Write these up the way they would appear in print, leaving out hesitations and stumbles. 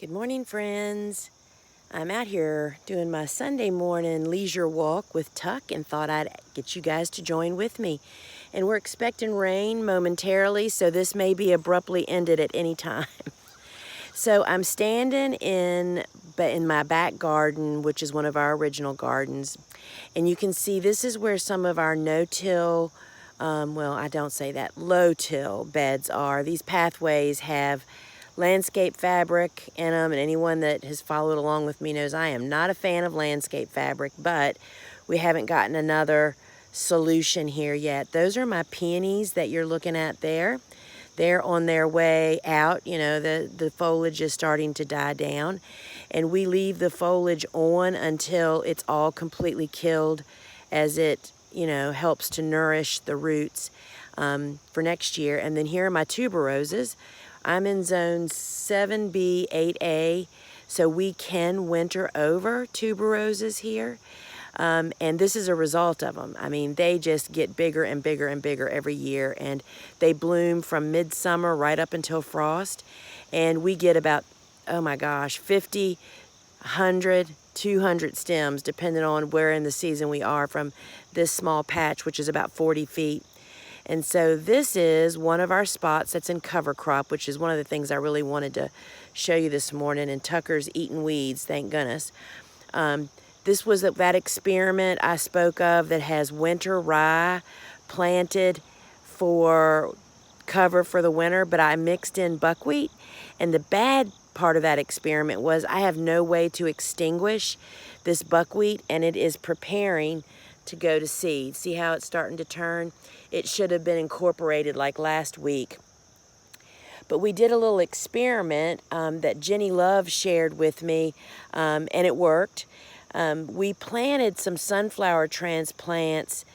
Good morning, friends. I'm out here doing my Sunday morning leisure walk with Tuck and thought I'd get you guys to join with me. And we're expecting rain momentarily, so this may be abruptly ended at any time. So I'm standing in my back garden, which is one of our original gardens. And you can see this is where some of our no-till, I don't say that, low-till beds are. These pathways have landscape fabric in them, and anyone that has followed along with me knows I am not a fan of landscape fabric, but we haven't gotten another solution here yet. Those are my peonies that you're looking at there. They're on their way out. You know, the foliage is starting to die down, and we leave the foliage on until it's all completely killed, as it, you know, helps to nourish the roots for next year. And then here are my tuberoses. I'm in zone 7B, 8A, so we can winter over tuberoses here. And this is a result of them. I mean, they just get bigger and bigger and bigger every year, and they bloom from midsummer right up until frost. And we get about, oh my gosh, 50, 100, 200 stems, depending on where in the season we are, from this small patch, which is about 40 feet. And so this is one of our spots that's in cover crop, which is one of the things I really wanted to show you this morning. And Tucker's eating weeds, thank goodness. This was that experiment I spoke of that has winter rye planted for cover for the winter, but I mixed in buckwheat. And the bad part of that experiment was I have no way to extinguish this buckwheat, and it is preparing to go to seed. See how it's starting to turn? It should have been incorporated like last week. But we did a little experiment that Jenny Love shared with me, and it worked. We planted some sunflower transplants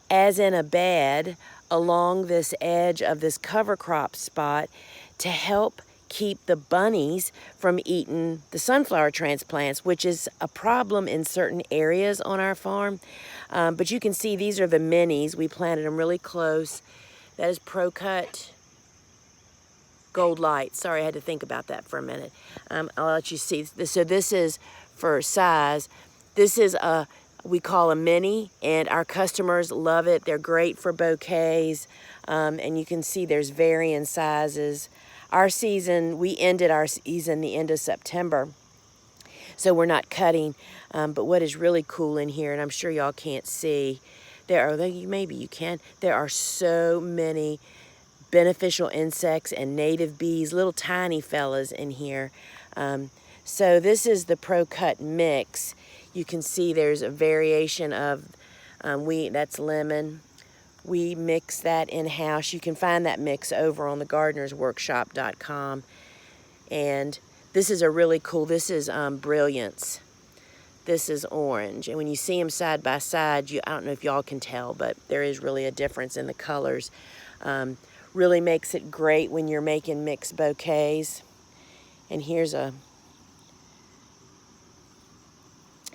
as in a bed along this edge of this cover crop spot to help keep the bunnies from eating the sunflower transplants, which is a problem in certain areas on our farm. But you can see these are the minis. We planted them really close. That is Pro-Cut Gold Light. Sorry, I had to think about that for a minute. I'll let you see. So this is for size. This is we call a mini, and our customers love it. They're great for bouquets, and you can see there's varying sizes. Our season, we ended our season the end of September, so we're not cutting. But what is really cool in here, and I'm sure y'all can't see, maybe you can, there are so many beneficial insects and native bees, little tiny fellas in here. So this is the Pro-Cut mix. You can see there's a variation of, that's lemon. We mix that in-house. You can find that mix over on the gardenersworkshop.com. And this is a really cool, this is Brilliance. This is orange. And when you see them side by side, I don't know if y'all can tell, but there is really a difference in the colors. Really makes it great when you're making mixed bouquets. And here's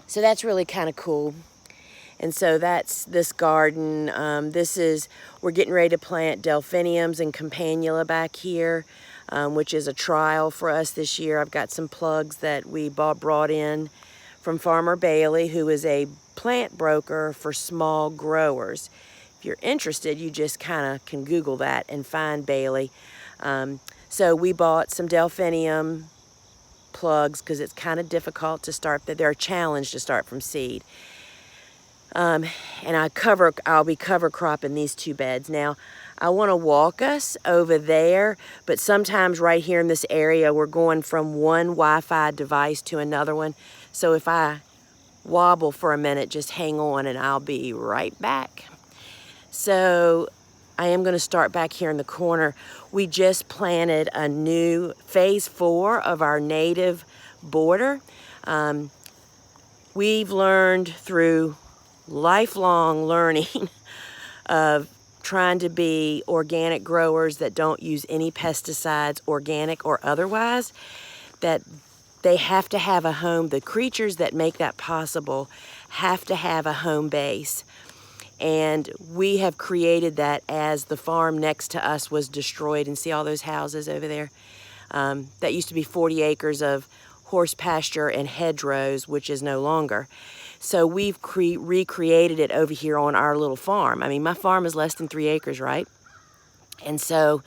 so that's really kind of cool. And so that's this garden. We're getting ready to plant delphiniums and campanula back here, which is a trial for us this year. I've got some plugs that we brought in from Farmer Bailey, who is a plant broker for small growers. If you're interested, you just kind of can Google that and find Bailey. So we bought some delphinium plugs because it's kind of difficult to start. They're a challenge to start from seed. And I'll be cover cropping these two beds. Now, I want to walk us over there, but sometimes right here in this area, we're going from one Wi-Fi device to another one. So if I wobble for a minute, just hang on and I'll be right back. So I am going to start back here in the corner. We just planted a new phase 4 of our native border. We've learned through lifelong learning of trying to be organic growers that don't use any pesticides, organic or otherwise, that they have to have a home. The creatures that make that possible have to have a home base. And we have created that as the farm next to us was destroyed. And see all those houses over there? That used to be 40 acres of horse pasture and hedgerows, which is no longer. So we've recreated it over here on our little farm. I mean, my farm is less than 3 acres, right? And so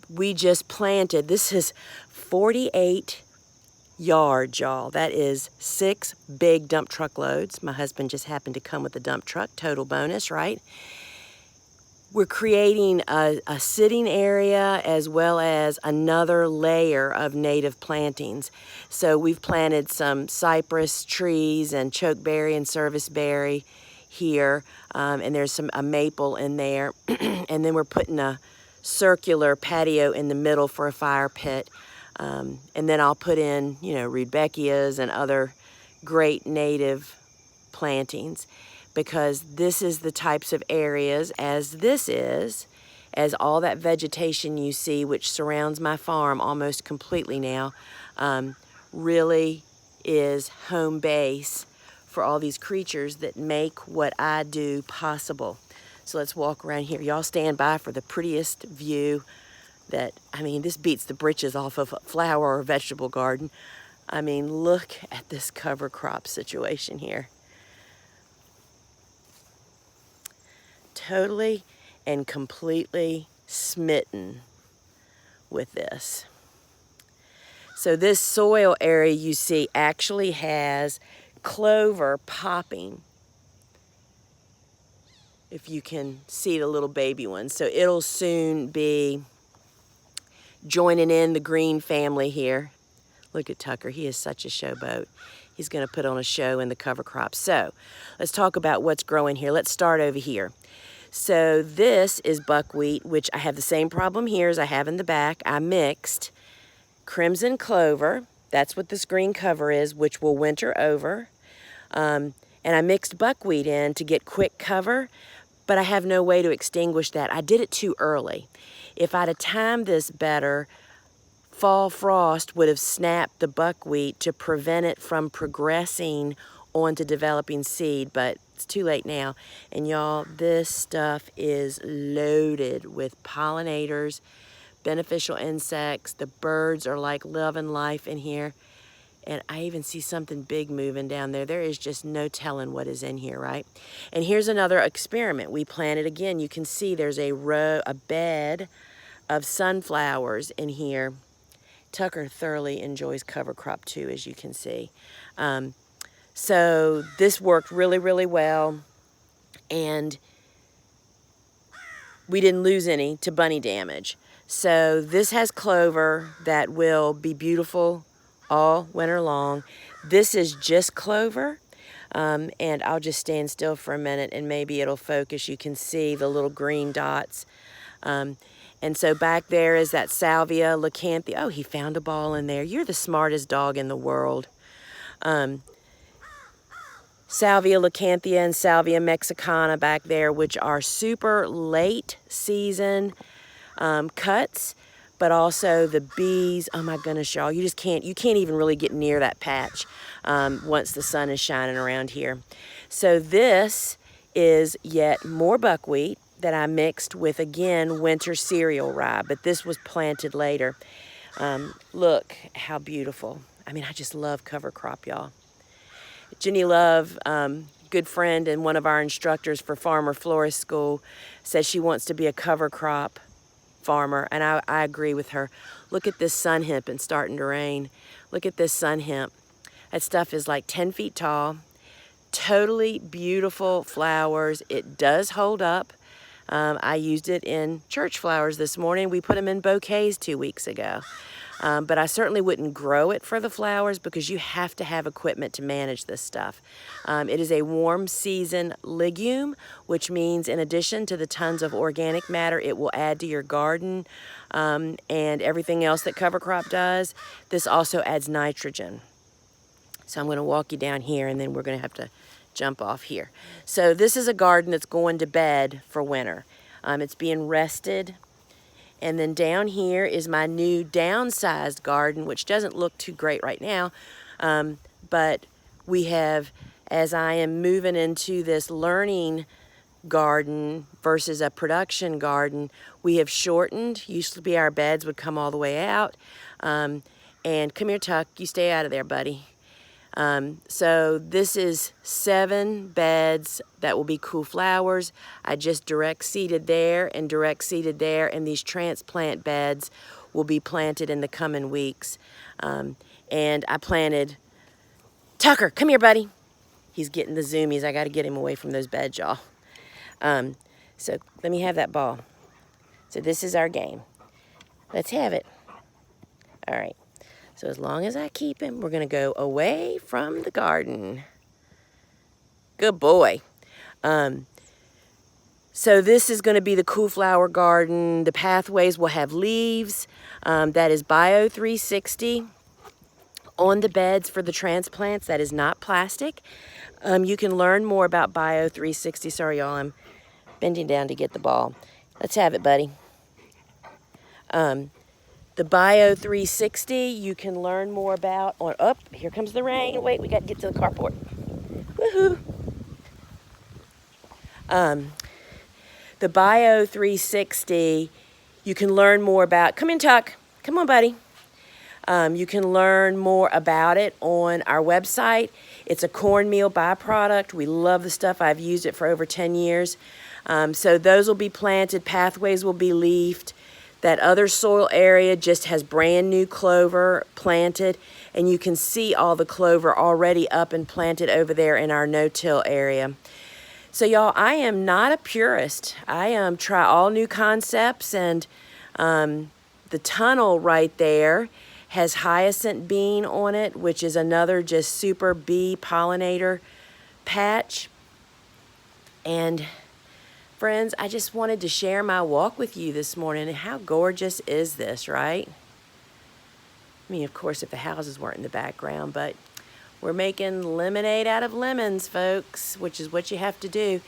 we just planted, this is 48 yards, y'all. That is 6 big dump truck loads. My husband just happened to come with a dump truck, total bonus, right? We're creating a sitting area as well as another layer of native plantings. So we've planted some cypress trees and chokeberry and serviceberry here, and there's a maple in there. And then we're putting a circular patio in the middle for a fire pit. And then I'll put in, you know, rudbeckias and other great native plantings, because this is the types of areas, as all that vegetation you see, which surrounds my farm almost completely now, really is home base for all these creatures that make what I do possible. So let's walk around here. Y'all stand by for the prettiest view that, I mean, this beats the britches off of a flower or vegetable garden. I mean, look at this cover crop situation here. Totally and completely smitten with this. So this soil area you see actually has clover popping, if you can see the little baby ones. So it'll soon be joining in the green family here. Look at Tucker, he is such a showboat. He's gonna put on a show in the cover crop. So let's talk about what's growing here. Let's start over here. So this is buckwheat, which I have the same problem here as I have in the back. I mixed crimson clover, that's what this green cover is, which will winter over. And I mixed buckwheat in to get quick cover, but I have no way to extinguish that. I did it too early. If I'd have timed this better, fall frost would have snapped the buckwheat to prevent it from progressing onto developing seed, but it's too late now. And y'all, this stuff is loaded with pollinators, beneficial insects. The birds are like loving life in here. And I even see something big moving down there. There is just no telling what is in here, right? And here's another experiment. We planted again. You can see there's a bed of sunflowers in here. Tucker thoroughly enjoys cover crop too, as you can see. So this worked really, really well, and we didn't lose any to bunny damage. So this has clover that will be beautiful all winter long. This is just clover, and I'll just stand still for a minute and maybe it'll focus. You can see the little green dots. And so back there is that salvia leucanthia. Oh, he found a ball in there. You're the smartest dog in the world. Salvia leucanthia and Salvia mexicana back there, which are super late season cuts, but also the bees. Oh my goodness, y'all, you can't even really get near that patch once the sun is shining around here. So this is yet more buckwheat that I mixed with, again, winter cereal rye, but this was planted later. Look how beautiful. I mean, I just love cover crop, y'all. Jenny Love, good friend and one of our instructors for Farmer Florist School, says she wants to be a cover crop farmer, and I agree with her. Look at this sun hemp and starting to rain. Look at this sun hemp. That stuff is like 10 feet tall, totally beautiful flowers. It does hold up. I used it in church flowers this morning. We put them in bouquets 2 weeks ago. But I certainly wouldn't grow it for the flowers because you have to have equipment to manage this stuff. It is a warm season legume, which means in addition to the tons of organic matter it will add to your garden and everything else that cover crop does, this also adds nitrogen. So I'm going to walk you down here and then we're going to have to jump off here. So this is a garden that's going to bed for winter. It's being rested. And then down here is my new downsized garden, which doesn't look too great right now. But we have, as I am moving into this learning garden versus a production garden, we have shortened. Used to be our beds would come all the way out. And come here, Tuck, you stay out of there, buddy. So this is 7 beds that will be cool flowers. I just direct seeded there and direct seeded there, and these transplant beds will be planted in the coming weeks. And I planted, Tucker, come here, buddy. He's getting the zoomies. I got to get him away from those beds, y'all. So let me have that ball. So this is our game. Let's have it. All right. So as long as I keep him, we're going to go away from the garden. Good boy. So this is going to be the cool flower garden. The pathways will have leaves. That is Bio 360 on the beds for the transplants. That is not plastic. You can learn more about Bio 360. Sorry, y'all. I'm bending down to get the ball. Let's have it, buddy. The Bio 360, you can learn more about on, oh, here comes the rain. Wait, we got to get to the carport. Woohoo. The Bio 360, you can learn more about, come in, Tuck. Come on, buddy. You can learn more about it on our website. It's a cornmeal byproduct. We love the stuff. I've used it for over 10 years. So those will be planted. Pathways will be leafed. That other soil area just has brand new clover planted, and you can see all the clover already up and planted over there in our no-till area. So y'all, I am not a purist. I try all new concepts, and the tunnel right there has hyacinth bean on it, which is another just super bee pollinator patch. And friends, I just wanted to share my walk with you this morning. And how gorgeous is this, right? I mean, of course, if the houses weren't in the background, but we're making lemonade out of lemons, folks, which is what you have to do.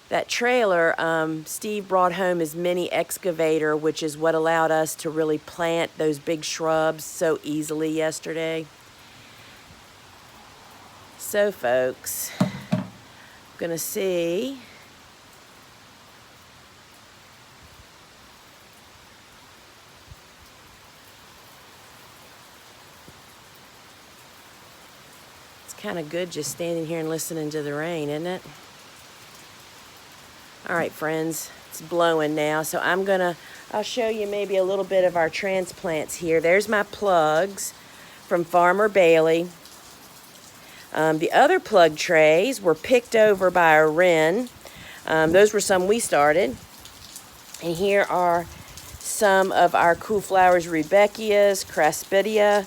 That trailer, Steve brought home his mini excavator, which is what allowed us to really plant those big shrubs so easily yesterday. So, folks, I'm going to see. Kind of good just standing here and listening to the rain, isn't it? All right, friends, it's blowing now, so I'll show you maybe a little bit of our transplants here. There's my plugs from Farmer Bailey. The other plug trays were picked over by a wren. Those were some we started. And here are some of our cool flowers, Rudbeckias, Craspedia.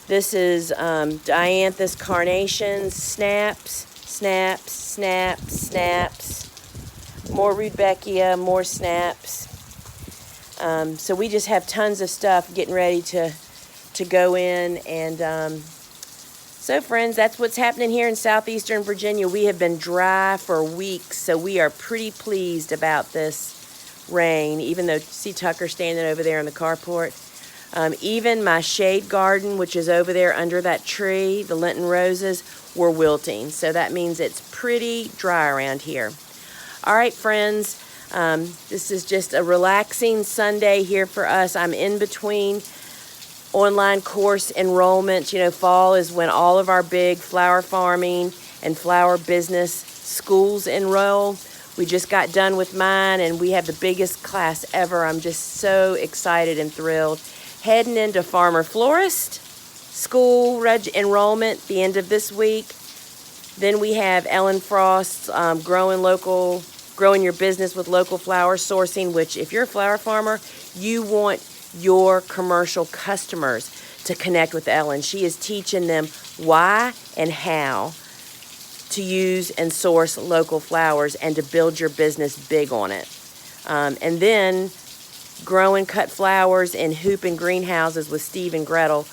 This is Dianthus carnations, snaps, snaps, snaps, snaps. More Rudbeckia, more snaps. So we just have tons of stuff getting ready to go in. And so, friends, that's what's happening here in southeastern Virginia. We have been dry for weeks, so we are pretty pleased about this rain, even though, see Tucker standing over there in the carport. Even my shade garden, which is over there under that tree, the Lenten roses, were wilting. So that means it's pretty dry around here. All right, friends, this is just a relaxing Sunday here for us. I'm in between online course enrollments. You know, fall is when all of our big flower farming and flower business schools enroll. We just got done with mine, and we have the biggest class ever. I'm just so excited and thrilled. Heading into Farmer Florist school enrollment the end of this week. Then we have Ellen Frost's growing your business with local flower sourcing, which if you're a flower farmer, you want your commercial customers to connect with Ellen. She is teaching them why and how to use and source local flowers and to build your business big on it. And then Grow and Cut Flowers in Hoop and Greenhouses with Steve and Gretel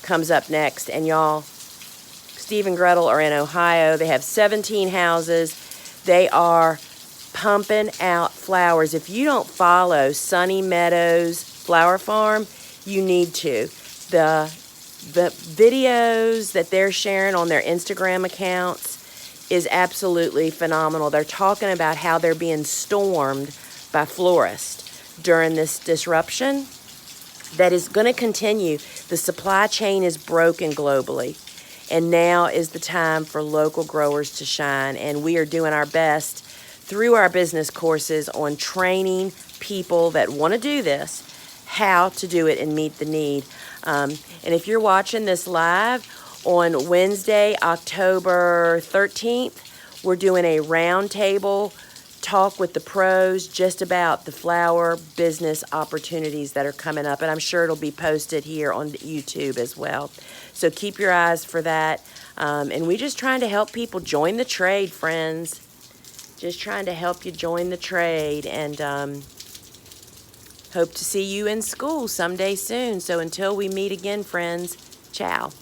comes up next. And y'all, Steve and Gretel are in Ohio. They have 17 houses. They are pumping out flowers. If you don't follow Sunny Meadows Flower Farm, you need to. The videos that they're sharing on their Instagram accounts, is absolutely phenomenal. They're talking about how they're being stormed by florists during this disruption that is going to continue. The supply chain is broken globally, and now is the time for local growers to shine, and we are doing our best through our business courses on training people that want to do this, how to do it and meet the need. And if you're watching this live on Wednesday, October 13th, we're doing a roundtable talk with the pros just about the flower business opportunities that are coming up, and I'm sure it'll be posted here on YouTube as well. So keep your eyes for that. And we just trying to help people join the trade, friends. Just trying to help you join the trade, and hope to see you in school someday soon. So until we meet again, friends, ciao.